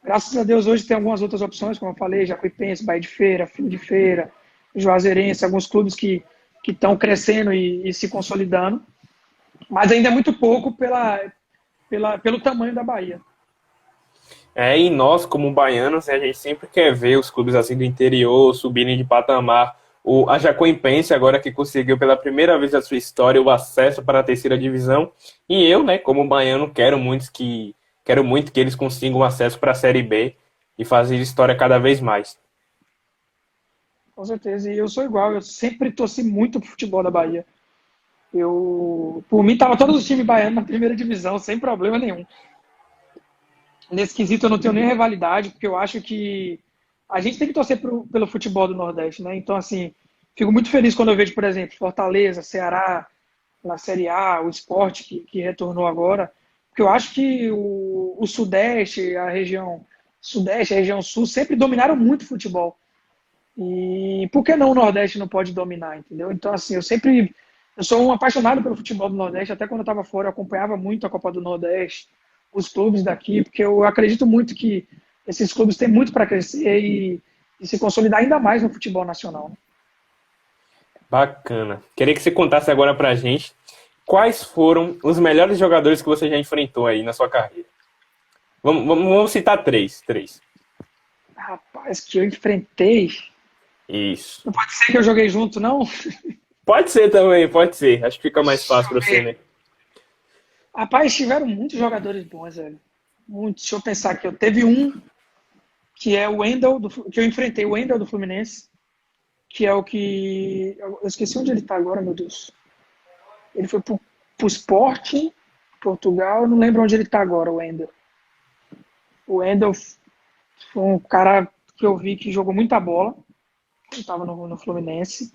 Graças a Deus hoje tem algumas outras opções, como eu falei, Jacuipense, Bahia de Feira, Filho de Feira, Juazeirense, alguns clubes que estão crescendo e se consolidando, mas ainda é muito pouco pelo tamanho da Bahia. E nós, como baianos, né, a gente sempre quer ver os clubes assim do interior subirem de patamar. A Jacuipense agora que conseguiu pela primeira vez na sua história o acesso para a terceira divisão. E eu, né, como baiano, quero muito que eles consigam acesso para a Série B e fazer história cada vez mais. Com certeza, e eu sou igual, eu sempre torci muito pro futebol da Bahia. Por mim, tava todos os times baianos na primeira divisão, sem problema nenhum. Nesse quesito eu não tenho nem rivalidade, porque eu acho que a gente tem que torcer pelo futebol do Nordeste, né? Então, assim, fico muito feliz quando eu vejo, por exemplo, Fortaleza, Ceará, na Série A, o Sport que retornou agora, porque eu acho que o Sudeste, a região Sudeste, a região Sul, sempre dominaram muito o futebol. E por que não o Nordeste não pode dominar, entendeu? Então, assim, eu sou um apaixonado pelo futebol do Nordeste, até quando eu estava fora, eu acompanhava muito a Copa do Nordeste, os clubes daqui, porque eu acredito muito que esses clubes têm muito para crescer e se consolidar ainda mais no futebol nacional. Bacana. Queria que você contasse agora pra gente quais foram os melhores jogadores que você já enfrentou aí na sua carreira. Vamos citar três. Três. Rapaz, que eu enfrentei. Isso. Não pode ser que eu joguei junto, não? Pode ser também, pode ser. Acho que fica mais Deixa fácil eu pra você, ver. né? Rapaz, tiveram muitos jogadores bons, velho. Muitos. Deixa eu pensar aqui. Eu teve um que é o Wendel, que eu enfrentei, o Wendel do Fluminense, que é o que. Eu esqueci onde ele tá agora, meu Deus. Ele foi pro Sporting, Portugal, eu não lembro onde ele tá agora, o Wendel. O Wendel foi um cara que eu vi que jogou muita bola. Ele tava no Fluminense.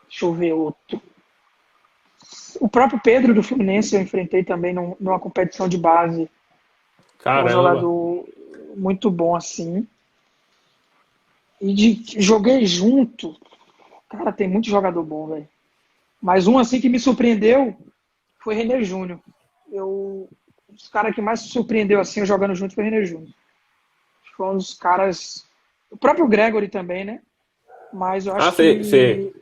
Deixa eu ver outro. O próprio Pedro do Fluminense eu enfrentei também numa competição de base. É um Caramba. jogador muito bom assim. E joguei junto. Cara, tem muito jogador bom, velho. Mas um assim que me surpreendeu foi René Júnior. Os caras que mais se surpreendeu assim eu jogando junto foi René Júnior. Foi um dos caras. O próprio Gregory também, né? Mas eu Ah, acho você que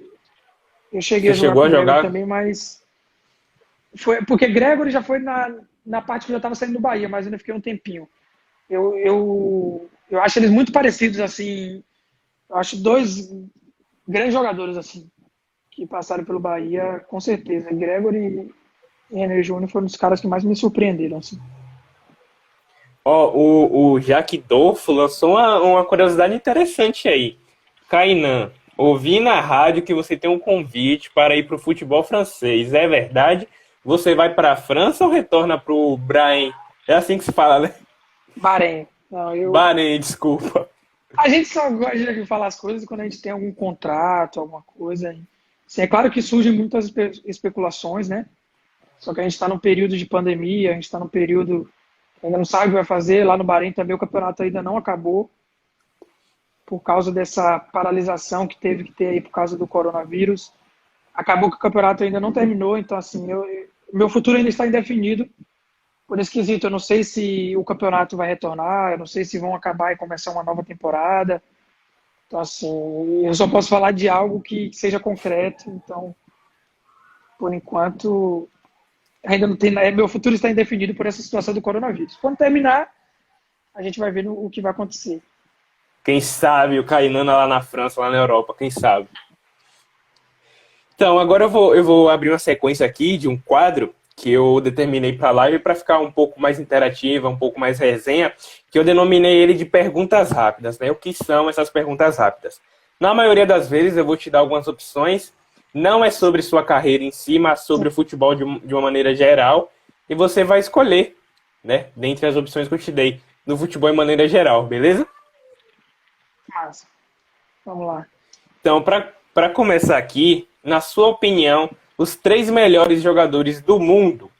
eu cheguei você a jogar chegou com a o Gregory jogar? também, mas foi porque Gregory já foi na parte que eu já estava saindo do Bahia, mas ainda fiquei um tempinho. Eu acho eles muito parecidos, assim. Eu acho dois grandes jogadores, assim, que passaram pelo Bahia, com certeza. Gregory e René Júnior foram os caras que mais me surpreenderam, assim. Ó, o Jaque Dolfo lançou uma curiosidade interessante aí. Kainan, ouvi na rádio que você tem um convite para ir para o futebol francês. É verdade? Você vai para a França ou retorna para o Brain? É assim que se fala, né? Bahrein. Não, Bahrein, desculpa. a gente só gosta de falar as coisas quando a gente tem algum contrato, alguma coisa. Assim, é claro que surgem muitas especulações, né? Só que a gente está num período de pandemia, a gente está num período ainda não sabe o que vai fazer. Lá no Bahrein também o campeonato ainda não acabou por causa dessa paralisação que teve que ter aí por causa do coronavírus. Acabou que o campeonato ainda não terminou, então assim, meu futuro ainda está indefinido. Por esse quesito, eu não sei se o campeonato vai retornar, eu não sei se vão acabar e começar uma nova temporada. Então, assim, eu só posso falar de algo que seja concreto. Então, por enquanto, ainda não tem. Meu futuro está indefinido por essa situação do coronavírus. Quando terminar, a gente vai ver o que vai acontecer. Quem sabe o Kainan lá na França, lá na Europa, quem sabe? Então, agora eu vou abrir uma sequência aqui de um quadro que eu determinei para a live para ficar um pouco mais interativa, um pouco mais resenha, que eu denominei ele de perguntas rápidas, né? O que são essas perguntas rápidas? Na maioria das vezes eu vou te dar algumas opções, não é sobre sua carreira em si, mas sobre o futebol de uma maneira geral, e você vai escolher, né? Dentre as opções que eu te dei, no futebol de maneira geral, beleza? Mas, vamos lá. Então, para começar aqui, na sua opinião, os três melhores jogadores do mundo.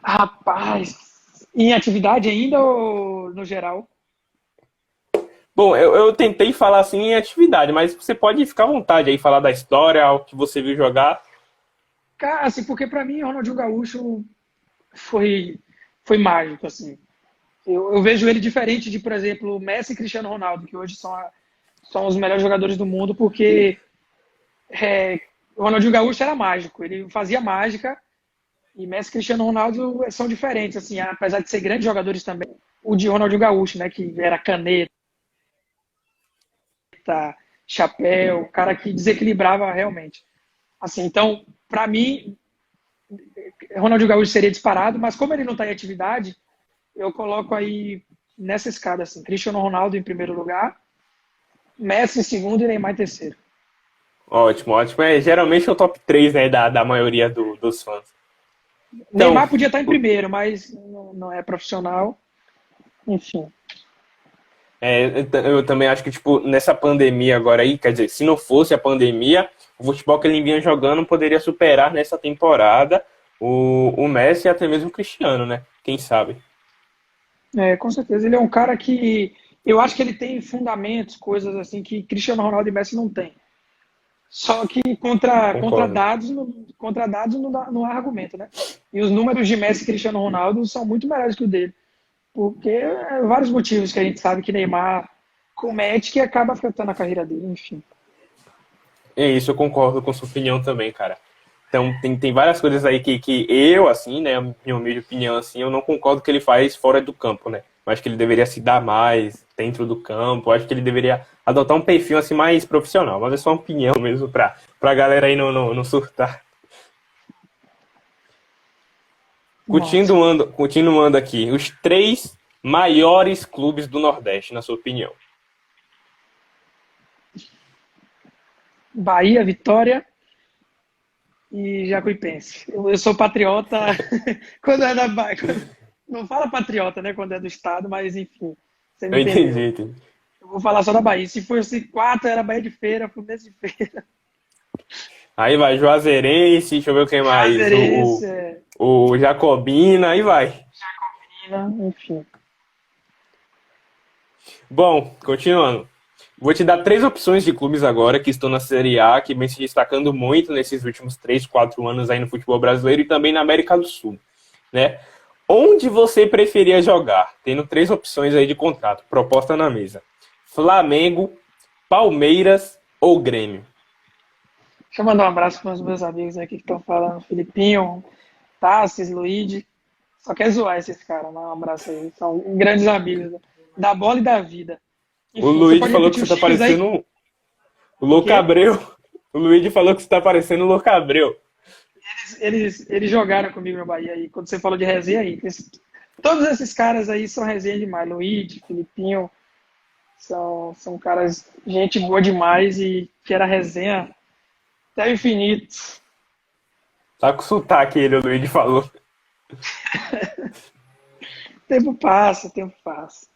Rapaz, em atividade ainda ou no geral? Bom, eu tentei falar assim em atividade, mas você pode ficar à vontade aí, falar da história, o que você viu jogar. Cara, assim, porque para mim, Ronaldinho Gaúcho foi, foi mágico, assim. Eu vejo ele diferente de, por exemplo, Messi e Cristiano Ronaldo, que hoje são os melhores jogadores do mundo, porque o Ronaldinho Gaúcho era mágico, ele fazia mágica, e Messi e Cristiano Ronaldo são diferentes, assim, apesar de ser grandes jogadores também. O de Ronaldinho Gaúcho, né, que era caneta, chapéu, o cara que desequilibrava realmente. Assim, então, para mim, Ronaldinho Gaúcho seria disparado, mas como ele não está em atividade, eu coloco aí nessa escada, assim, Cristiano Ronaldo em primeiro lugar, Messi em segundo e Neymar em terceiro. Ótimo, ótimo. É geralmente é o top 3, né, da maioria dos fãs. Então, Neymar podia estar em primeiro, mas não é profissional. Enfim. Eu também acho que, tipo, nessa pandemia agora aí, quer dizer, se não fosse a pandemia, o futebol que ele vinha jogando poderia superar nessa temporada o Messi e até mesmo o Cristiano, né? Quem sabe? Com certeza. Ele é um cara que eu acho que ele tem fundamentos, coisas assim que Cristiano Ronaldo e Messi não têm. Só que Concordo. contra dados não há argumento, né? E os números de Messi e Cristiano Ronaldo são muito melhores que o dele. Porque vários motivos que a gente sabe que Neymar comete que acaba afetando a carreira dele, enfim. É isso, eu concordo com sua opinião também, cara. Então, tem várias coisas aí que eu, assim, né, minha humilde opinião, assim, eu não concordo que ele faz fora do campo, né? Eu acho que ele deveria se dar mais dentro do campo, eu acho que ele deveria adotar um perfil, assim, mais profissional. Mas é só uma opinião mesmo pra galera aí não surtar. Nossa. Continuando aqui, os três maiores clubes do Nordeste, na sua opinião. Bahia, Vitória e Jacuipense. Eu sou patriota quando é da Bahia. Não fala patriota, né? Quando é do estado, mas enfim, você me Eu entendi, entendeu. entendi. Eu vou falar só da Bahia. Se fosse quatro, era Bahia de Feira, Fluminense de Feira, Aí vai Juazeirense, deixa eu ver o que mais. Juazeirense, O Jacobina, aí vai. enfim. Bom, continuando. Vou te dar três opções de clubes agora que estão na Série A, que vem se destacando muito nesses últimos 3, 4 anos aí no futebol brasileiro e também na América do Sul, né? Onde você preferia jogar? Tendo três opções aí de contrato, proposta na mesa. Flamengo, Palmeiras ou Grêmio? Deixa eu mandar um abraço para os meus amigos aqui que estão falando. Filipinho, Tassis, Luigi. Só quer zoar esses caras, mas um abraço aí. São grandes amigos da bola e da vida. O Enfim, você Luigi pode falou que repetir você os tá times aí? parecendo o O Louco quê? Abreu. O Luigi falou que você tá parecendo o Louco Abreu. Eles jogaram comigo no Bahia aí. Quando você falou de resenha aí, todos esses caras aí são resenha demais. Luigi, Filipinho, são caras, gente boa demais e que era resenha até o infinito. Tá com sotaque ele, o Luigi falou. Tempo passa,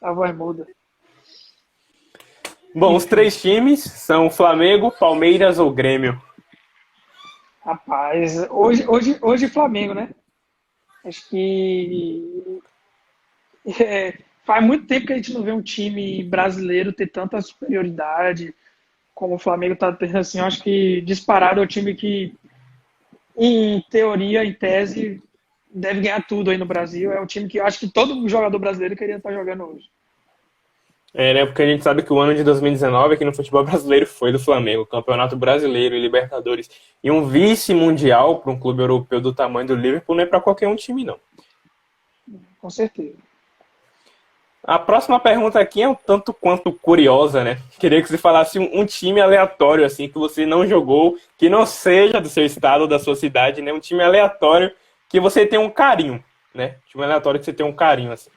a voz muda. Bom, os Enfim, três times são Flamengo, Palmeiras ou Grêmio. rapaz, hoje Flamengo, né? Acho que faz muito tempo que a gente não vê um time brasileiro ter tanta superioridade como o Flamengo está tendo. Assim, eu acho que disparado é o time que, em teoria, em tese, deve ganhar tudo aí no Brasil. É um time que eu acho que todo jogador brasileiro queria estar jogando hoje. É, né? Porque a gente sabe que o ano de 2019 aqui no futebol brasileiro foi do Flamengo, Campeonato Brasileiro e Libertadores. E um vice-mundial para um clube europeu do tamanho do Liverpool não é para qualquer um time, não. Com certeza. A próxima pergunta aqui é um tanto quanto curiosa, né? Queria que você falasse um time aleatório, assim, que você não jogou, que não seja do seu estado ou da sua cidade, né? Um time aleatório que você tem um carinho, né? Um time aleatório que você tem um carinho, assim.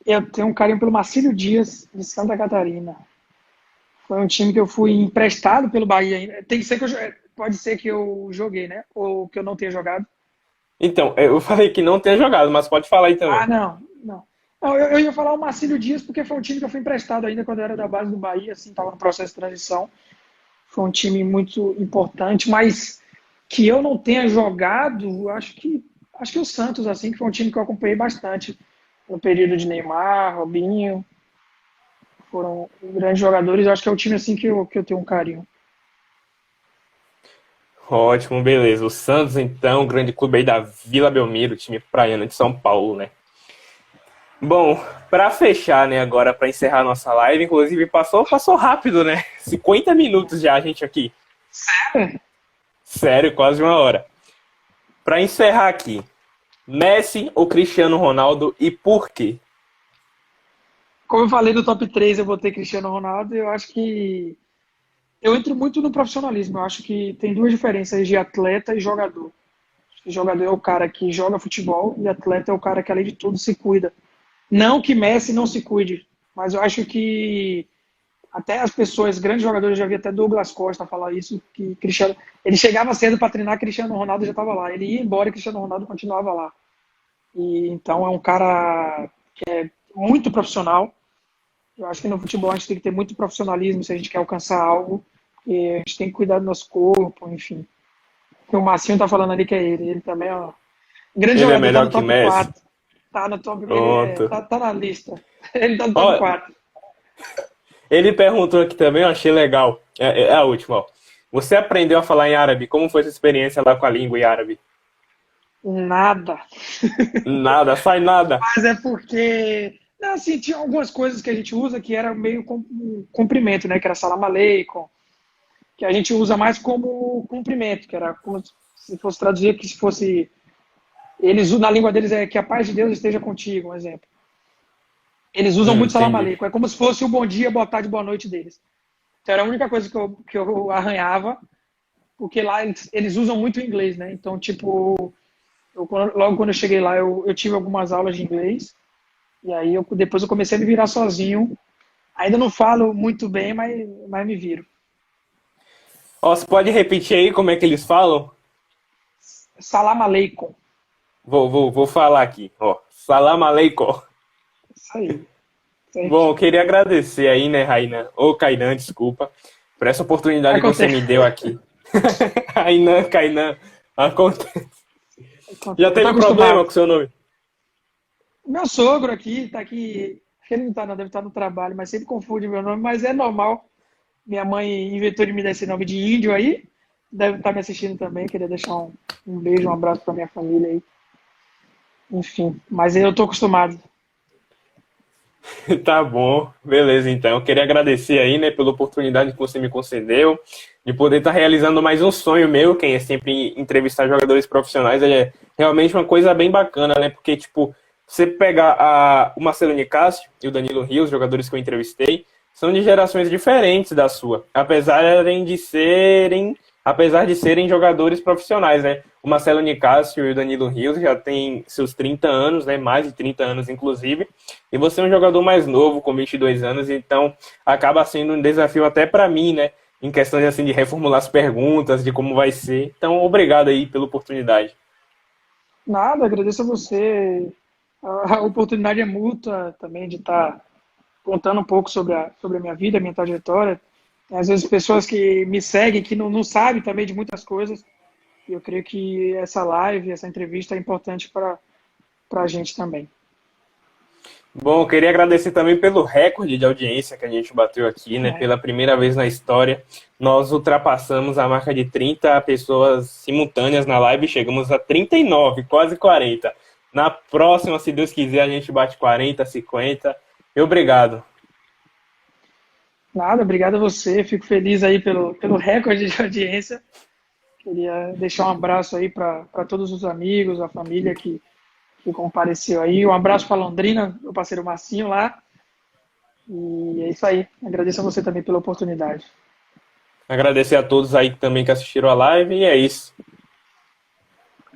Eu tenho um carinho pelo Marcílio Dias, de Santa Catarina. Foi um time que eu fui emprestado pelo Bahia. Tem que ser que pode ser que eu joguei, né? Ou que eu não tenha jogado. Então, eu falei que não tenha jogado, mas pode falar aí Ah, também. não, não. Não, eu ia falar o Marcílio Dias porque foi um time que eu fui emprestado ainda quando eu era da base do Bahia, assim, estava no processo de transição. Foi um time muito importante, mas que eu não tenha jogado, acho que o Santos, assim, que foi um time que eu acompanhei bastante no período de Neymar, Robinho, foram grandes jogadores. Eu acho que é o time assim que eu tenho um carinho. Ótimo, beleza. O Santos, então, grande clube aí da Vila Belmiro, time praiano de São Paulo, né? Bom, para fechar, né, agora para encerrar a nossa live, inclusive passou rápido, né? 50 minutos já a gente aqui. Sério, quase uma hora. Para encerrar aqui, Messi ou Cristiano Ronaldo e por quê? Como eu falei do top 3 eu botei Cristiano Ronaldo. Eu acho que eu entro muito no profissionalismo. Eu acho que tem duas diferenças de atleta e jogador. Jogador é o cara que joga futebol e atleta é o cara que, além de tudo, se cuida. Não que Messi não se cuide, mas eu acho que até as pessoas, grandes jogadores, já vi até Douglas Costa falar isso, que Cristiano, ele chegava cedo para treinar, Cristiano Ronaldo já estava lá. Ele ia embora e Cristiano Ronaldo continuava lá. E então é um cara que é muito profissional. Eu acho que no futebol a gente tem que ter muito profissionalismo se a gente quer alcançar algo, e a gente tem que cuidar do nosso corpo, enfim. O Marcinho tá falando ali que é ele. Ele também, ó. Grande Ele é jogador, tá melhor no que top Messi? 4. Tá no top. Pronto. Tá na lista. Ele tá no top Ó, 4. ele perguntou aqui também, eu achei legal. É a última, ó. Você aprendeu a falar em árabe? Como foi essa experiência lá com a língua em árabe? Nada. Nada, sai nada. Mas é porque. Não, assim, tinha algumas coisas que a gente usa que era meio cumprimento, né? Que era salam aleikum, que a gente usa mais como cumprimento, que era como se fosse traduzir que se fosse. Eles, na língua deles é que a paz de Deus esteja contigo, um exemplo. Eles usam muito salam Entendi. aleikum, é como se fosse o bom dia, boa tarde, boa noite deles. Então era a única coisa que eu arranhava, porque lá eles usam muito o inglês, né? Então, tipo, logo quando eu cheguei lá, eu tive algumas aulas de inglês, e aí depois eu comecei a me virar sozinho. Ainda não falo muito bem, mas me viro. Ó, você pode repetir aí como é que eles falam? Salam aleikum. Vou falar aqui, ó. Salam aleikum. Isso aí. Bom, eu Certinho. queria agradecer aí, né, Rainan, ou Kainan, desculpa, por essa oportunidade que você Acontece. me deu aqui. Rainan, Kainan, acontece. Já Eu tô teve problema acostumado. com o seu nome? Meu sogro aqui, tá aqui. Ele não tá, não, deve estar no trabalho, mas sempre confunde meu nome, mas é normal. Minha mãe inventou de me dar esse nome de índio aí. Deve estar me assistindo também. Queria deixar um beijo, um abraço para minha família aí. Enfim, mas eu tô acostumado. Tá bom, beleza então. Eu queria agradecer aí, né, pela oportunidade que você me concedeu, de poder estar realizando mais um sonho meu, que é sempre entrevistar jogadores profissionais, é realmente uma coisa bem bacana, né, porque, tipo, você pegar o Marcelo Nicásio e o Danilo Rios, jogadores que eu entrevistei, são de gerações diferentes da sua, apesar de serem jogadores profissionais, né. O Marcelo Nicásio e o Danilo Rios já têm seus 30 anos, né, mais de 30 anos, inclusive, e você é um jogador mais novo, com 22 anos, então acaba sendo um desafio até para mim, né? Em questões assim de reformular as perguntas, de como vai ser. Então, obrigado aí pela oportunidade. Nada, agradeço a você. A oportunidade é mútua também de estar contando um pouco sobre a minha vida, a minha trajetória. Às vezes pessoas que me seguem, que não sabem também de muitas coisas. E eu creio que essa live, essa entrevista é importante para a gente também. Bom, eu queria agradecer também pelo recorde de audiência que a gente bateu aqui, né? É, Pela primeira vez na história, nós ultrapassamos a marca de 30 pessoas simultâneas na live e chegamos a 39, quase 40. Na próxima, se Deus quiser, a gente bate 40, 50. E obrigado. nada, obrigado a você. Fico feliz aí pelo recorde de audiência. Queria deixar um abraço aí para todos os amigos, a família que compareceu aí. Um abraço para Londrina, meu parceiro Marcinho lá. E é isso aí. Agradeço a você também pela oportunidade. Agradecer a todos aí também que assistiram a live e é isso.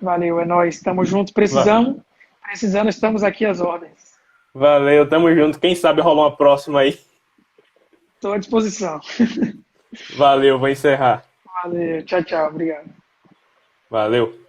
Valeu, é nóis. Estamos juntos. Precisando, estamos aqui às ordens. Valeu, tamo junto. Quem sabe rolar uma próxima aí. Estou à disposição. Valeu, vou encerrar. Valeu, tchau, tchau. Obrigado. Valeu.